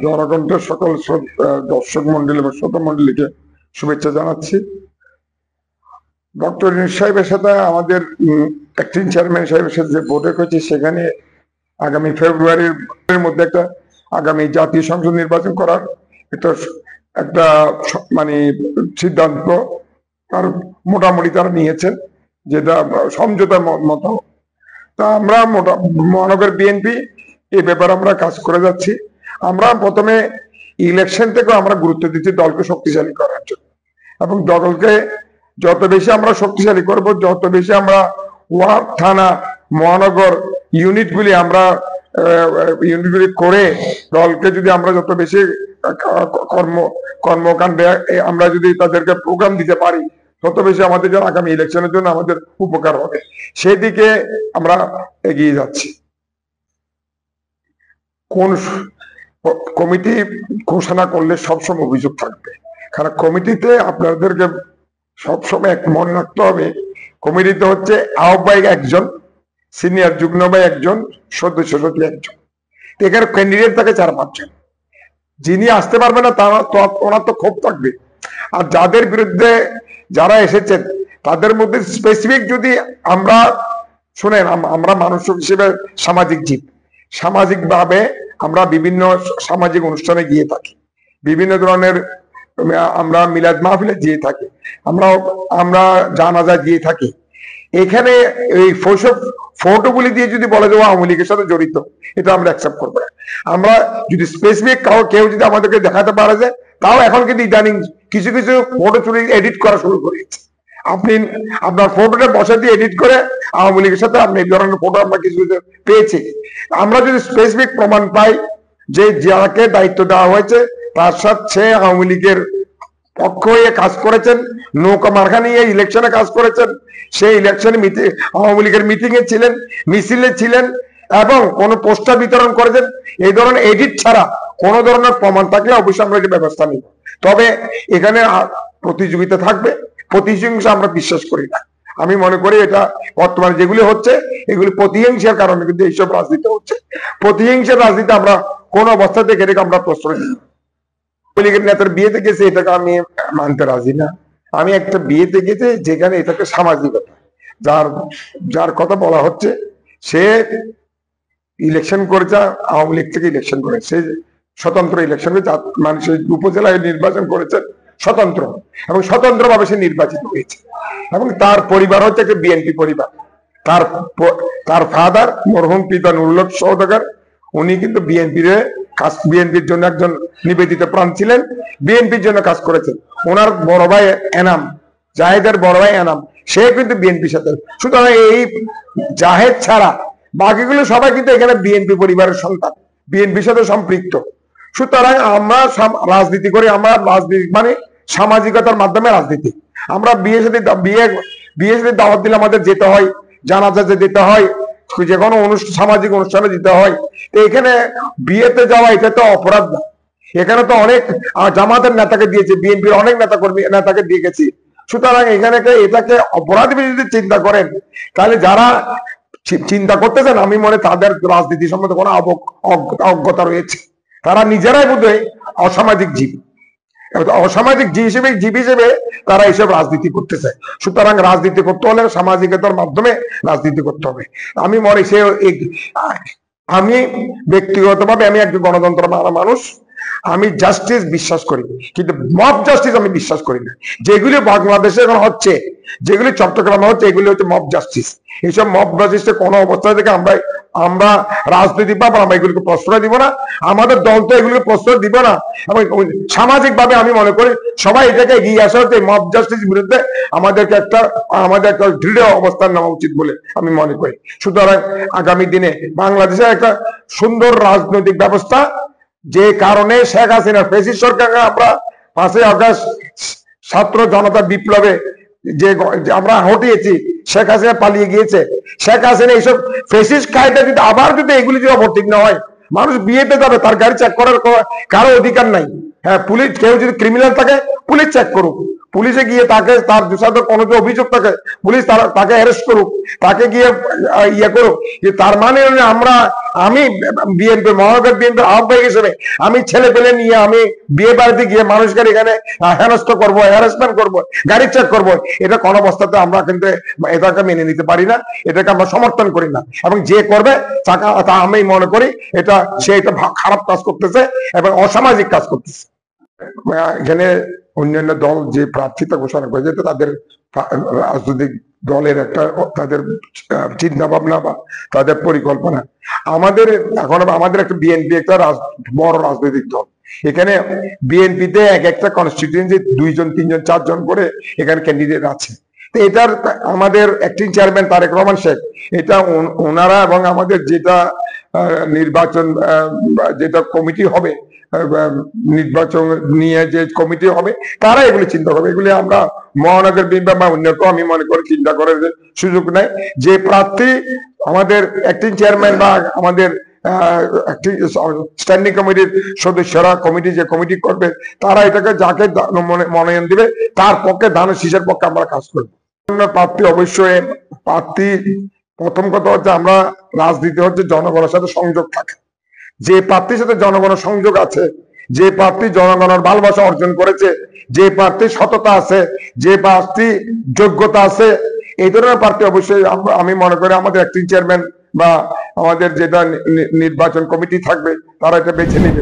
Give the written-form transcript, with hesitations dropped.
জনকণ্ঠের সকল দর্শক মন্ডলী এবং শ্রোতা মন্ডলীকে শুভেচ্ছা জানাচ্ছি। ডক্টর ইউনূস সাহেবের সাথে আমাদের অ্যাক্টিং চেয়ারম্যান সাহেবের সাথে যে বৈঠক হয়েছে, সেখানে আগামী ফেব্রুয়ারির মধ্যে একটা আগামী জাতীয় সংসদ নির্বাচন করার একটা মানে সিদ্ধান্ত আর মোটামুটি তারা নিয়েছেন, যেটা সমঝোতার মতো। তা আমরা মহানগর বিএনপি এই ব্যাপারে আমরা কাজ করে যাচ্ছি। আমরা প্রথমে ইলেকশন থেকে আমরা গুরুত্ব দিচ্ছি দলকে শক্তিশালী করার জন্য, এবং দলকে যত বেশি আমরা শক্তিশালী করব, যত বেশি আমরা ওয়ার্ড, থানা, মহানগর ইউনিটগুলি করে দলকে যদি আমরা যত বেশি কর্মকাণ্ডে আমরা যদি তাদেরকে প্রোগ্রাম দিতে পারি, তত বেশি আমাদের জন্য আগামী ইলেকশনের জন্য আমাদের উপকার হবে। সেদিকে আমরা এগিয়ে যাচ্ছি। কোন কমিটি ঘোষণা করলে সবসময় অভিযোগ থাকবে, কারণ কমিটিতে আপনাদেরকে সবসময় মনে রাখতে হবে, কমিটিতে হচ্ছে আহ্বায়ক একজন, সিনিয়র যুগ্ম আহ্বায়ক একজন, সদস্য সচিব একজন। এখানে ক্যান্ডিডেট থাকে 4-5 জন। যিনি আসতে পারবে না ওনার তো ক্ষোভ থাকবে। আর যাদের বিরুদ্ধে যারা এসেছেন তাদের মধ্যে স্পেসিফিক যদি আমরা শুনেন, আমরা মানুষ হিসেবে সামাজিক জীব, সামাজিক ভাবে আমরা বিভিন্ন সামাজিক অনুষ্ঠানে গিয়ে থাকি, বিভিন্ন ধরনের আমরা মিলাদ মাহফিলে গিয়ে থাকি, আমরা জানাজা গিয়ে থাকি। এখানে এই ফটোগুলি দিয়ে যদি বলে দেবো আওয়ামী লীগের সাথে জড়িত, এটা আমরা অ্যাকসেপ্ট করবো না। আমরা যদি স্পেসিফিক কেউ যদি আমাদেরকে দেখাতে পারা যায়, তাও এখন কিন্তু ইদানিং কিছু কিছু ফটো চুরি এডিট করা শুরু করেছে। আপনি আপনার ফটোটা বসা দিয়ে এডিট করে আওয়ামী লীগের সাথে আপনি এই ধরনের ফটো আমরা কিছু কিছু পেয়েছি। আমরা যদি স্পেসিফিক প্রমাণ পাই যে যাকে দায়িত্ব দেওয়া হয়েছে তার সাথে আওয়ামী লীগের পক্ষ হয়ে কাজ করেছেন, নৌকা মার্কা নিয়ে ইলেকশনে কাজ করেছেন, সেই ইলেকশনে আওয়ামী লীগের মিটিং এ ছিলেন, মিছিলে ছিলেন, এবং কোন পোস্টার বিতরণ করেছেন, এই ধরনের এডিট ছাড়া কোন ধরনের প্রমাণ থাকলে অবশ্যই আমরা এটা ব্যবস্থা নিব। তবে এখানে প্রতিযোগিতা থাকবে, প্রতিহিংসা আমরা বিশ্বাস করি না। আমি মনে করি এটা বর্তমানে যেগুলি হচ্ছে এগুলি প্রতিহিংসার কারণে কিন্তু এইসব রাজনীতি হচ্ছে। প্রতিহিংসার রাজনীতি আমরা কোন অবস্থা থেকে এটাকে আমরা প্রশ্রয় দিই। লীগের নেতার বিয়েতে গেছে, এটাকে আমি মানতে রাজি না। আমি একটা বিয়েতে গেছে যেখানে এটাকে সামাজিকতা, যার কথা বলা হচ্ছে সে ইলেকশন করেছে, আওয়ামী লীগ থেকে ইলেকশন করে, সে স্বতন্ত্র ইলেকশন করে, মানুষের উপজেলায় নির্বাচন করেছেন স্বতন্ত্র, এবং স্বতন্ত্র ভাবে সে নির্বাচিত হয়েছে, এবং তার পরিবার হচ্ছে একটা বিএনপি পরিবার। তার ফাদার মরহুম পিতা নুরুল হক সওদাগর, উনি কিন্তু বিএনপির জন্য একজন নিবেদিত প্রাণ ছিলেন, বিএনপির জন্য কাজ করেছেন। ওনার বড় ভাই এনাম, জাহেদের বড় ভাই এনাম, সে কিন্তু বিএনপির সাথে। সুতরাং এই জাহেদ ছাড়া বাকিগুলো সবাই কিন্তু এখানে বিএনপি পরিবারের সন্তান, বিএনপির সাথে সম্পৃক্ত। সুতরাং আমরা রাজনীতি করি, আমরা রাজনীতি মানে সামাজিকতার মাধ্যমে রাজনীতি। আমরা বিয়ে সাথে দাওয়াত দিলে আমাদের যেতে হয়, জানাজাতে যেতে হয়, যে কোনো সামাজিক অনুষ্ঠানে যেতে হয়। এখানে বিয়েতে যাওয়া এটা তো অপরাধ না। এখানে তো অনেক জামাতের নেতাকে দিয়েছে, বিএনপির অনেক নেতাকে দিয়ে গেছি। সুতরাং এখানে এটাকে অপরাধ যদি চিন্তা করেন, তাহলে যারা চিন্তা করতেছেন আমি মনে তাদের রাজনীতি সম্বন্ধে কোনো অজ্ঞতা রয়েছে। তারা নিজেরাই বোধহয় অসামাজিক জীব, অসামাজিক জীব হিসেবে তারা এইসব রাজনীতি করতে চায়। সুতরাং রাজনীতি করতে হলে সামাজিকতার মাধ্যমে রাজনীতি করতে হবে। আমি মনে আমি ব্যক্তিগতভাবে আমি একজন গণতন্ত্র মানা মানুষ, আমি জাস্টিস বিশ্বাস করি, কিন্তু মব জাস্টিস আমি বিশ্বাস করি না। যেগুলি বাংলাদেশে এখন হচ্ছে, যেগুলি চট্টগ্রামে হচ্ছে, এগুলি হচ্ছে মব জাস্টিস। এইসব মব জাস্টিসে কোনো অবস্থা থেকে আমরা রাজনীতি পাবো, আমরা এগুলিকে প্রশ্রয় দিব না, আমাদের দল তো এগুলিকে প্রশ্রয় দিব না। এবং সামাজিক ভাবে আমি মনে করি সবাই এটাকে এগিয়ে আসা হচ্ছে, মব জাস্টিস বিরুদ্ধে আমাদের একটা দৃঢ় অবস্থান নেওয়া উচিত বলে আমি মনে করি। সুতরাং আগামী দিনে বাংলাদেশের একটা সুন্দর রাজনৈতিক ব্যবস্থা, যে কারণে শেখ হাসিনার ফ্যাসিস্ট সরকারকে আমরা 5ই আগস্ট ছাত্র জনতা বিপ্লবে যে আমরা হটিয়েছি, শেখ হাসিনা পালিয়ে গিয়েছে। শেখ হাসিনা এইসব ফ্যাসিস্ট কায়দা যদি আবার যদি এগুলি যদি অবতীর্ণ না হয়, মানুষ বিয়েতে যাবে, তার গাড়ি চেক করার কারো অধিকার নাই। হ্যাঁ, পুলিশ, কেউ যদি ক্রিমিনাল থাকে পুলিশ চেক করুক, পুলিশে গিয়ে তাকে তার সাথে কোনো যে অভিযোগ থাকে পুলিশ তাকে অ্যারেস্ট করুক, তাকে গিয়ে ইয়ে করুক। তার মানে আমি বিএনপি মহানগর বিএনপির আহ্বায়ক হিসেবে আমি ছেলে পেলে নিয়ে আমি বিয়ে বাড়িতে গিয়ে মানুষকে এখানে হেনস্থ করবো, হ্যারাসমেন্ট করবো, গাড়ি চেক করবো, এটা কোন অবস্থাতে আমরা কিন্তু এটাকে মেনে নিতে পারি না, এটাকে আমরা সমর্থন করি না। এবং যে করবে তা আমি মনে করি সে এটা খারাপ কাজ করতেছে এবং অসামাজিক কাজ করতেছে। এখানে অন্যান্য দল যে প্রার্থিতা ঘোষণা করেছে তাদের রাজনৈতিক দলের একটা তাদের চিন্তা ভাবনা বা তাদের পরিকল্পনা। আমাদের একটা বিএনপি একটা বড় রাজনৈতিক দল, এখানে বিএনপিতে একটা কনস্টিটিউয়েন্সি 2 জন 3 জন 4 জন করে এখানে ক্যান্ডিডেট আছে। এটার আমাদের অ্যাক্টিং চেয়ারম্যান তারেক রহমান শেখ, এটা ওনারা এবং আমাদের যেটা নির্বাচন যেটা কমিটি হবে, নির্বাচন নিয়ে যে কমিটি হবে তারা এগুলি চিন্তা করবে। এগুলি আমরা মহানগর বিএনপি বা অন্য কেউ আমি মনে করি চিন্তা করার সুযোগ নাই। যে প্রার্থী আমাদের অ্যাক্টিং চেয়ারম্যান বা আমাদের স্ট্যান্ডিং কমিটির সদস্যরা যে কমিটি করবে তারা এটাকে যাকে মনোনয়ন দিবে তার পক্ষে ধানের শীষের পক্ষে আমরা কাজ করবো। প্রার্থী অবশ্যই প্রার্থী প্রথম কথা হচ্ছে আমরা রাজনীতি হচ্ছে জনগণের সাথে সংযোগ থাকে। যে প্রার্থীর সাথে জনগণের সংযোগ আছে, যে প্রার্থী জনগণের ভালোবাসা অর্জন করেছে, যে প্রার্থী সততা আছে, যে প্রার্থী যোগ্যতা আছে, এই ধরনের প্রার্থী অবশ্যই আমি মনে করি আমাদের অ্যাক্টিং চেয়ারম্যান বা আমাদের যেটা নির্বাচন কমিটি থাকবে তারা এটা বেছে নেবে।